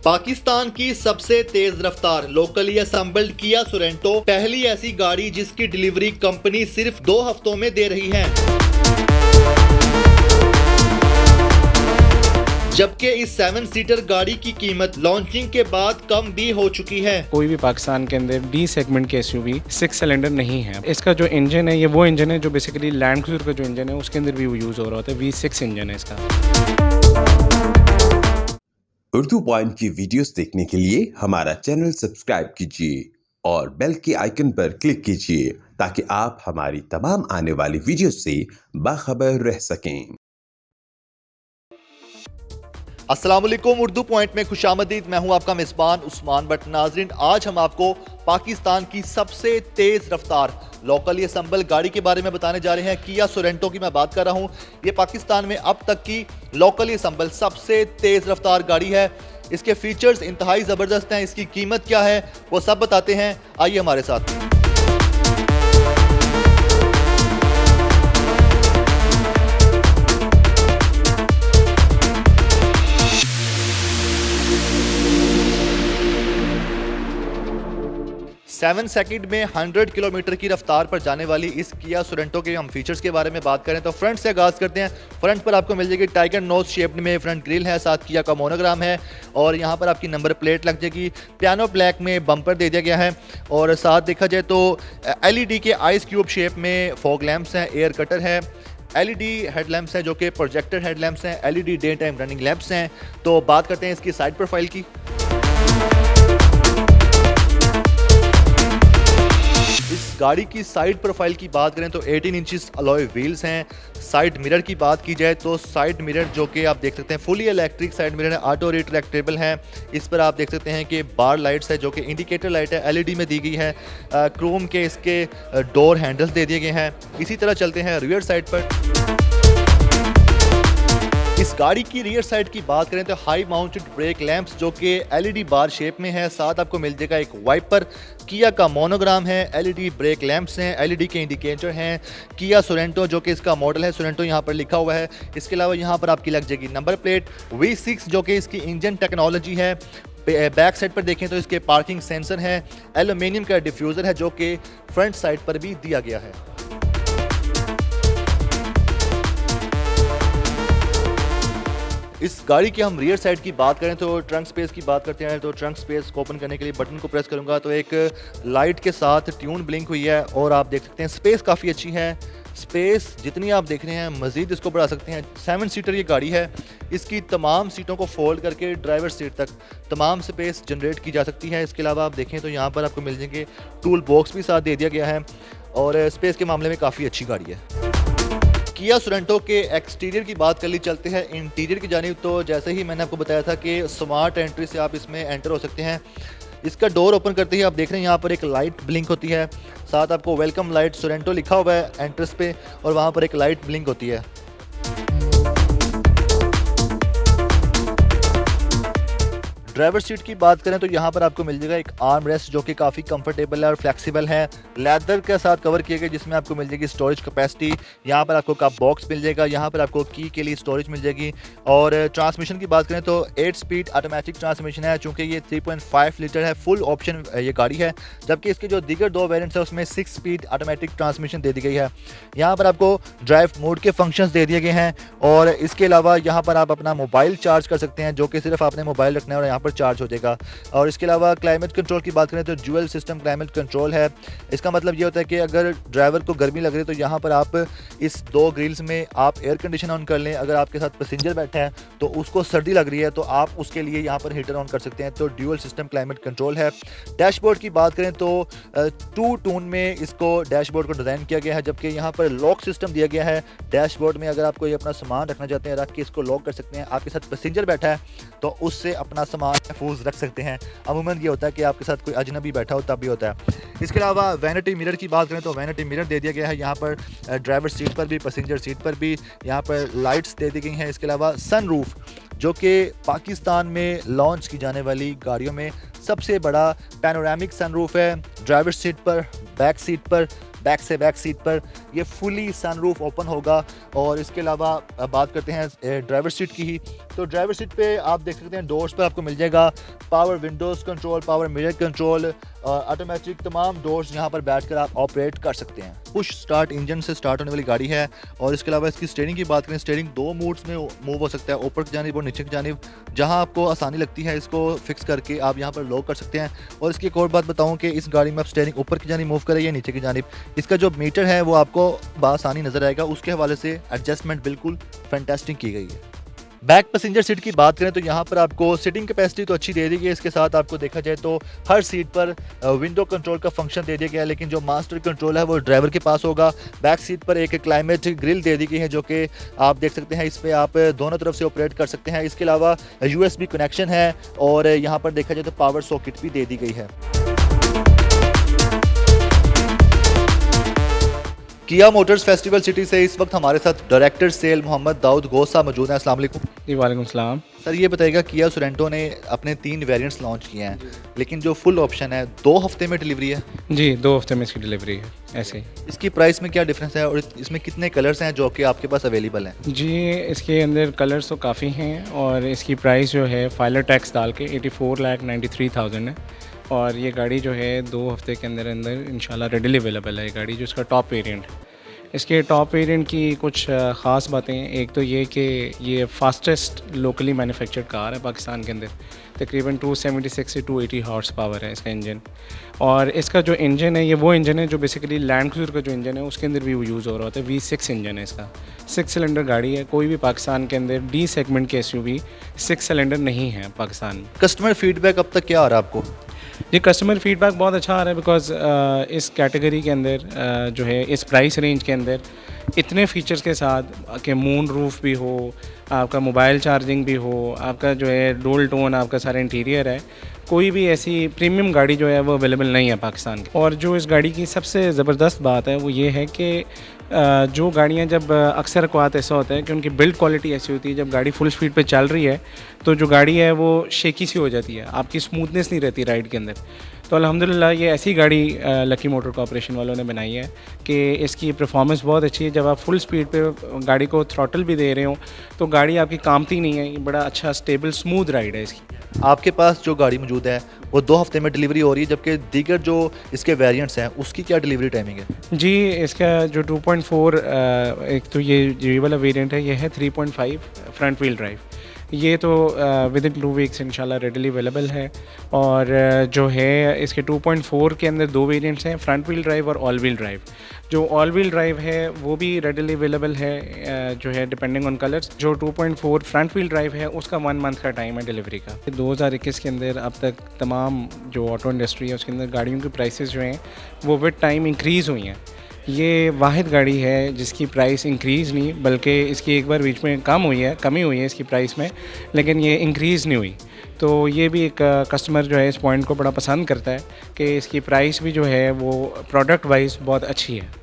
पाकिस्तान की सबसे तेज रफ्तार लोकली असेंबल्ड किया सोरेंटो पहली ऐसी गाड़ी जिसकी डिलीवरी कंपनी सिर्फ 2 हफ्तों में दे रही है। जबकि इस 7 सीटर गाड़ी की कीमत लॉन्चिंग के बाद कम भी हो चुकी है। कोई भी पाकिस्तान के अंदर डी सेगमेंट के एसयूवी 6 सिलेंडर नहीं है। इसका जो इंजन है ये वो इंजन है जो बेसिकली लैंड क्रूजर का जो इंजन है उसके अंदर भी वो यूज हो रहा होता है। V6 इंजन है इसका। उर्दू पॉइंट की वीडियोस देखने के लिए हमारा चैनल सब्सक्राइब कीजिए और बेल के आइकन पर क्लिक कीजिए ताकि आप हमारी तमाम आने वाली वीडियोस से बाखबर रह सकें। अस्सलाम वालेकुम, उर्दू पॉइंट में खुशामदीद। मैं हूं आपका मेज़बान उस्मान भट्ट। नाज़रीन, आज हम आपको पाकिस्तान की सबसे तेज रफ्तार लोकली असम्बल गाड़ी के बारे में बताने जा रहे हैं। किया सोरेंटो की मैं बात कर रहा हूं। ये पाकिस्तान में अब तक की लोकली असम्बल सबसे तेज रफ्तार गाड़ी है। इसके फीचर्स इंतहाई ज़बरदस्त हैं। इसकी कीमत क्या है वो सब बताते हैं, आइए हमारे साथ। 7 सेकंड में 100 किलोमीटर की रफ्तार पर जाने वाली इस किया सोरेंटो के हम फीचर्स के बारे में बात करें तो फ्रंट से आगाज़ करते हैं। फ्रंट पर आपको मिल जाएगी टाइगर नोज शेप में फ्रंट ग्रिल है, साथ किया का मोनोग्राम है और यहाँ पर आपकी नंबर प्लेट लग जाएगी। पियानो ब्लैक में बम्पर दे दिया गया है और साथ देखा जाए तो LED के आइस क्यूब शेप में फॉग लैंप्स हैं, एयर कटर है, LED हेडलैम्प्स हैं जो कि प्रोजेक्टर हेडलैम्प्स हैं, LED day time running lamps हैं। तो बात करते हैं इसकी साइड प्रोफाइल की। इस गाड़ी की साइड प्रोफाइल की बात करें तो 18 इंचेस अलॉय व्हील्स हैं। साइड मिरर की बात की जाए तो साइड मिरर जो कि आप देख सकते हैं फुली इलेक्ट्रिक साइड मिरर है, ऑटो रिट्रैक्टेबल है। इस पर आप देख सकते हैं कि बार लाइट्स है जो कि इंडिकेटर लाइट है, LED में दी गई है। क्रोम के इसके डोर हैंडल्स दे दिए गए हैं। इसी तरह चलते हैं रियर साइड पर। इस गाड़ी की रियर साइड की बात करें तो हाई माउंटेड ब्रेक लैंप्स जो कि LED बार शेप में है। साथ आपको मिल जाएगा एक वाइपर, किया का मोनोग्राम है, LED ब्रेक लैंप्स हैं, LED के इंडिकेटर हैं। किया सोरेंटो जो कि इसका मॉडल है, सोरेंटो यहाँ पर लिखा हुआ है। इसके अलावा यहाँ पर आपकी लग जाएगी नंबर प्लेट V6 जो कि इसकी इंजन टेक्नोलॉजी है। बैक साइड पर देखें तो इसके पार्किंग सेंसर हैं। एल्यूमिनियम का डिफ्यूज़र है जो कि फ्रंट साइड पर भी दिया गया है। इस गाड़ी की हम रियर साइड की बात करें तो ट्रंक स्पेस की बात करते हैं तो ट्रंक स्पेस को ओपन करने के लिए बटन को प्रेस करूंगा तो एक लाइट के साथ ट्यून ब्लिंक हुई है और आप देख सकते हैं स्पेस काफ़ी अच्छी है। स्पेस जितनी आप देख रहे हैं मज़ीद इसको बढ़ा सकते हैं। 7 सीटर ये गाड़ी है। इसकी तमाम सीटों को फोल्ड करके ड्राइवर सीट तक तमाम स्पेस जनरेट की जा सकती है। इसके अलावा आप देखें तो यहाँ पर आपको मिल जाएंगे टूल बॉक्स भी साथ दे दिया गया है और स्पेस के मामले में काफ़ी अच्छी गाड़ी है। किया सोरेंटो के एक्सटीरियर की बात कर ली, चलते हैं इंटीरियर की जानिब। तो जैसे ही मैंने आपको बताया था कि स्मार्ट एंट्री से आप इसमें एंटर हो सकते हैं। इसका डोर ओपन करते ही आप देख रहे हैं यहाँ पर एक लाइट ब्लिंक होती है। साथ आपको वेलकम लाइट सोरेंटो लिखा हुआ है एंट्रेंस पे और वहाँ पर एक लाइट ब्लिंक होती है। ड्राइवर सीट की बात करें तो यहाँ पर आपको मिल जाएगा एक आर्म रेस्ट जो कि काफ़ी कंफर्टेबल है और फ्लेक्सिबल है। लेदर के साथ कवर किए गए जिसमें आपको मिल जाएगी स्टोरेज कैपेसिटी। यहाँ पर आपको कप बॉक्स मिल जाएगा, यहाँ पर आपको की के लिए स्टोरेज मिल जाएगी। और ट्रांसमिशन की बात करें तो 8 स्पीड ऑटोमेटिक ट्रांसमिशन है। चूँकि ये 3.5 लीटर है, फुल ऑप्शन ये गाड़ी है। जबकि इसके जो दीगर 2 वेरिएंट्स है उसमें 6 स्पीड ऑटोमेटिक ट्रांसमिशन दे दी गई है। यहाँ पर आपको ड्राइव मोड के फंक्शंस दे दिए गए हैं और इसके अलावा यहाँ पर आप अपना मोबाइल चार्ज कर सकते हैं जो कि सिर्फ आपने मोबाइल रखना है और यहाँ पर चार्ज हो जाएगा। और इसके अलावा क्लाइमेट कंट्रोल की बात करें तो ड्यूअल सिस्टम क्लाइमेट कंट्रोल है। इसका मतलब ये होता है कि अगर ड्राइवर को गर्मी लग रही है तो यहाँ पर आप इस 2 ग्रिल्स में आप एयर कंडीशन ऑन कर लें। अगर आपके साथ पैसेंजर बैठा है तो उसको सर्दी लग रही है तो आप उसके लिए यहाँ पर हीटर ऑन कर सकते हैं। तो ड्यूअल सिस्टम क्लाइमेट कंट्रोल है। डैशबोर्ड की बात करें तो 2 टोन में इसको डैशबोर्ड को डिज़ाइन किया गया है, जबकि यहाँ पर लॉक सिस्टम दिया गया है डैशबोर्ड में। अगर आप कोई अपना सामान रखना चाहते हैं रख के इसको लॉक कर सकते हैं। आपके साथ पैसेंजर बैठा है तो उससे अपना सामान महफूज रख सकते हैं। अमूमन ये होता है कि आपके साथ कोई अजनबी बैठा हो तब भी होता है। इसके अलावा वैनिटी मिरर की बात करें तो वैनिटी मिरर दे दिया गया है यहाँ पर ड्राइवर सीट पर भी, पैसेंजर सीट पर भी। यहाँ पर लाइट्स दे दी गई हैं। इसके अलावा सनरूफ जो कि पाकिस्तान में लॉन्च की जाने वाली गाड़ियों में सबसे बड़ा पैनोरामिक सनरूफ है। ड्राइवर सीट पर, बैक सीट पर, बैक से बैक सीट पर ये फुली सनरूफ ओपन होगा। और इसके अलावा बात करते हैं ड्राइवर सीट की ही, तो ड्राइवर सीट पे आप देख सकते हैं डोर्स पर आपको मिल जाएगा power Windows control, power mirror control, automatic तमाम डोर्स यहाँ पर बैठकर आप ऑपरेट कर सकते हैं। पुश स्टार्ट इंजन से स्टार्ट होने वाली गाड़ी है। और इसके अलावा इसकी स्टीयरिंग की बात करें, स्टीयरिंग 2 मोड्स में मूव हो सकता है, ऊपर की जानिब और नीचे की जानिब। जहाँ आपको आसानी लगती है इसको फिक्स करके आप यहाँ पर लॉक कर सकते हैं। और इसकी एक और बात बताऊँ कि इस गाड़ी में आप स्टीयरिंग ऊपर की जानिब मूव करें या नीचे की जानिब, इसका जो मीटर है वो आपको बआसानी नज़र आएगा। उसके हवाले से एडजस्टमेंट बिल्कुल फैंटास्टिक की गई है। बैक पैसेंजर सीट की बात करें तो यहाँ पर आपको सीटिंग कैपेसिटी तो अच्छी दे दी गई है। इसके साथ आपको देखा जाए तो हर सीट पर विंडो कंट्रोल का फंक्शन दे दिया गया है, लेकिन जो मास्टर कंट्रोल है वो ड्राइवर के पास होगा। बैक सीट पर एक क्लाइमेट ग्रिल दे दी गई है जो कि आप देख सकते हैं, इस पर आप दोनों तरफ से ऑपरेट कर सकते हैं। इसके अलावा USB कनेक्शन है और यहाँ पर देखा जाए तो पावर सॉकेट भी दे दी गई है। किया मोटर्स फेस्टिवल सिटी से इस वक्त हमारे साथ डायरेक्टर सेल मोहम्मद दाऊद गोस साहब मौजूद हैं। अस्सलाम वालेकुम। जी वालेकुम सलाम। सर ये बताइएगा, किया सोरेंटो ने अपने 3 वेरिएंट्स लॉन्च किए हैं, लेकिन जो फुल ऑप्शन है 2 हफ्ते में डिलीवरी है। जी 2 हफ्ते में इसकी डिलीवरी है ऐसे ही। इसकी प्राइस में क्या डिफरेंस है और इसमें कितने कलर्स हैं जो कि आपके पास अवेलेबल हैं? जी इसके अंदर कलर्स तो काफ़ी हैं और इसकी प्राइस जो है फाइलर टैक्स डाल के 84,93,000 है। और ये गाड़ी जो है 2 हफ्ते के अंदर अंदर इंशाल्लाह रेडीली अवेलेबल है। ये गाड़ी जो इसका टॉप वेरिएंट है, इसके टॉप वेरिएंट की कुछ ख़ास बातें, एक तो ये कि ये फास्टेस्ट लोकली मैन्युफैक्चर्ड कार है पाकिस्तान के अंदर। तकरीबन 276 से 280 हॉर्स पावर है इसका इंजन। और इसका जो इंजन है ये वो इंजन है जो बेसिकली लैंड क्रूज़र का जो इंजन है उसके अंदर भी वो यूज़ हो रहा होता है। V6 इंजन है इसका, 6 सिलेंडर गाड़ी है। कोई भी पाकिस्तान के अंदर D सेगमेंट के SUV 6 सिलेंडर नहीं है पाकिस्तान में। कस्टमर फीडबैक अब तक क्या आ रहा है आपको? जी कस्टमर फीडबैक बहुत अच्छा आ रहा है बिकॉज़ इस कैटेगरी के अंदर जो है इस प्राइस रेंज के अंदर इतने फीचर्स के साथ कि मून रूफ भी हो, आपका मोबाइल चार्जिंग भी हो, आपका जो है डुअल टोन आपका सारा इंटीरियर है, कोई भी ऐसी प्रीमियम गाड़ी जो है वो अवेलेबल नहीं है पाकिस्तान की। और जो इस गाड़ी की सबसे ज़बरदस्त बात है वो ये है कि जो गाड़ियाँ जब अक्सर औक़ात ऐसा होता है कि उनकी बिल्ड क्वालिटी ऐसी होती है, जब गाड़ी फुल स्पीड पे चल रही है तो जो गाड़ी है वो शेकी सी हो जाती है, आपकी स्मूथनेस नहीं रहती राइड के अंदर। तो अल्हम्दुलिल्लाह ये ऐसी गाड़ी लकी मोटर कॉर्पोरेशन वालों ने बनाई है कि इसकी परफॉर्मेंस बहुत अच्छी है। जब आप फुल स्पीड पे गाड़ी को थ्रॉटल भी दे रहे हो तो गाड़ी आपकी कांपती नहीं है। ये बड़ा अच्छा स्टेबल स्मूथ राइड है इसकी। आपके पास जो गाड़ी मौजूद है वो 2 हफ्ते में डिलीवरी हो रही है, जबकि दीगर जो इसके वेरिएंट्स हैं उसकी क्या डिलीवरी टाइमिंग है? जी इसका जो 2.4 एक तो ये वाला वेरिएंट है, ये है 3.5 फ्रंट व्हील ड्राइव। ये तो विद इन 2 वीक्स इंशाल्लाह रेडीली अवेलेबल है। और जो है इसके 2.4 के अंदर 2 वेरिएंट्स हैं, फ्रंट व्हील ड्राइव और ऑल व्हील ड्राइव। जो ऑल व्हील ड्राइव है वो भी रेडीली अवेलेबल है जो है डिपेंडिंग ऑन कलर्स। जो 2.4 फ्रंट व्हील ड्राइव है उसका 1 मंथ का टाइम है डिलीवरी का। 2021 के अंदर अब तक तमाम जो ऑटो इंडस्ट्री है उसके अंदर गाड़ियों की प्राइसेस जो हैं वो विद टाइम इंक्रीज़ हुई हैं। ये वाहिद गाड़ी है जिसकी प्राइस इंक्रीज़ नहीं, बल्कि इसकी एक बार बीच में कमी हुई है इसकी प्राइस में, लेकिन ये इंक्रीज़ नहीं हुई। तो ये भी एक कस्टमर जो है इस पॉइंट को बड़ा पसंद करता है कि इसकी प्राइस भी जो है वो प्रोडक्ट वाइज बहुत अच्छी है।